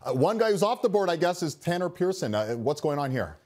One guy who's off the board, I guess, is Tanner Pearson. What's going on here?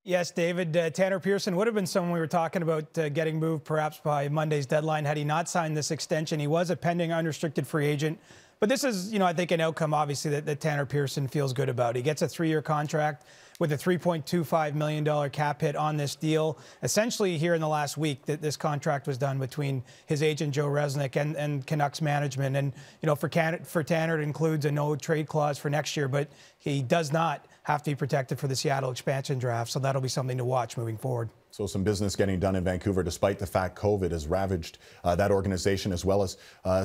Yes, David, Tanner Pearson would have been someone we were talking about getting moved perhaps by Monday's deadline had he not signed this extension. He was a pending unrestricted free agent. But this is, I think an outcome, obviously, that Tanner Pearson feels good about. He gets a 3-year contract with a $3.25 million cap hit on this deal. Essentially, here in the last week, that this contract was done between his agent, Joe Resnick, and Canucks management. And, for Tanner, it includes a no-trade clause for next year, but he does not have to be protected for the Seattle expansion draft. So that'll be something to watch moving forward. So some business getting done in Vancouver, despite the fact COVID has ravaged that organization, as well as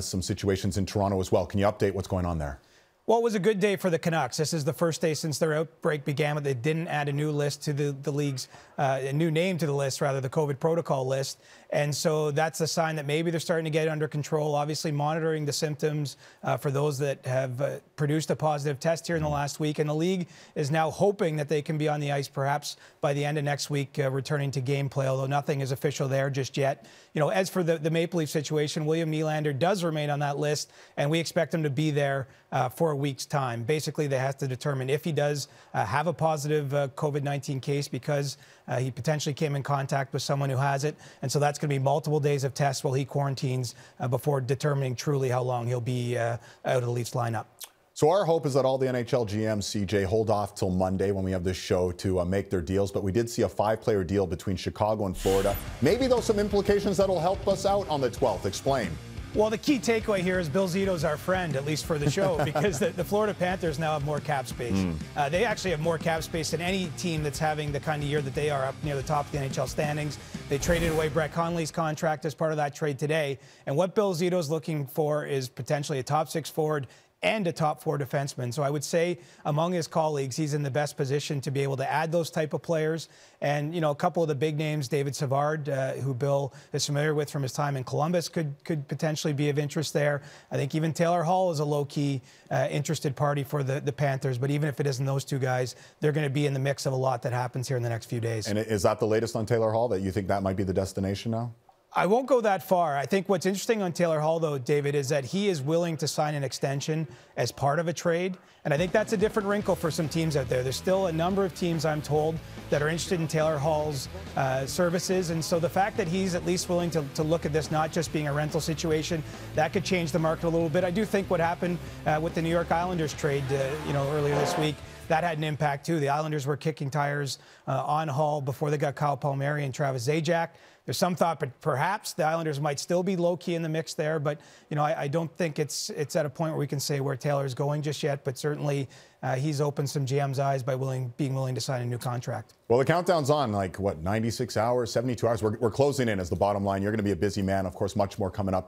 some situations in Toronto as well. Can you update what's going on there? Well, it was a good day for the Canucks. This is the first day since their outbreak began, but they didn't add a new list to the league's, a new name to the list, rather, the COVID protocol list. And so that's a sign that maybe they're starting to get it under control, obviously monitoring the symptoms for those that have produced a positive test here in the last week. And the league is now hoping that they can be on the ice perhaps by the end of next week, returning to gameplay, although nothing is official there just yet. As for the Maple Leaf situation, William Nylander does remain on that list, and we expect him to be there for a week's time. Basically, they have to determine if he does have a positive COVID-19 case because he potentially came in contact with someone who has it. And so that's going to be multiple days of tests while he quarantines before determining truly how long he'll be out of the Leafs lineup. So our hope is that all the NHL GMs, CJ, hold off till Monday when we have this show to make their deals. But we did see a 5-player deal between Chicago and Florida. Maybe those some implications that'll help us out on the 12th. Explain. Well, the key takeaway here is Bill Zito's our friend, at least for the show, because the Florida Panthers now have more cap space. They actually have more cap space than any team that's having the kind of year that they are, up near the top of the NHL standings. They traded away Brett Connolly's contract as part of that trade today. And what Bill Zito's looking for is potentially a top 6 forward and a top 4 defenseman. So I would say among his colleagues, he's in the best position to be able to add those type of players. And, a couple of the big names, David Savard, who Bill is familiar with from his time in Columbus, could potentially be of interest there. I think even Taylor Hall is a low-key interested party for the Panthers. But even if it isn't those two guys, they're going to be in the mix of a lot that happens here in the next few days. And is that the latest on Taylor Hall, that you think that might be the destination now? I won't go that far. I think what's interesting on Taylor Hall, though, David, is that he is willing to sign an extension as part of a trade. And I think that's a different wrinkle for some teams out there. There's still a number of teams, I'm told, that are interested in Taylor Hall's services. And so the fact that he's at least willing to look at this not just being a rental situation, that could change the market a little bit. I do think what happened with the New York Islanders trade, earlier this week, that had an impact, too. The Islanders were kicking tires on Hall before they got Kyle Palmieri and Travis Zajac. There's some thought, but perhaps the Islanders might still be low-key in the mix there. But, I don't think it's at a point where we can say where Taylor's going just yet. But certainly he's opened some GM's eyes by being willing to sign a new contract. Well, the countdown's on, 96 hours, 72 hours. We're closing in as the bottom line. You're going to be a busy man. Of course, much more coming up.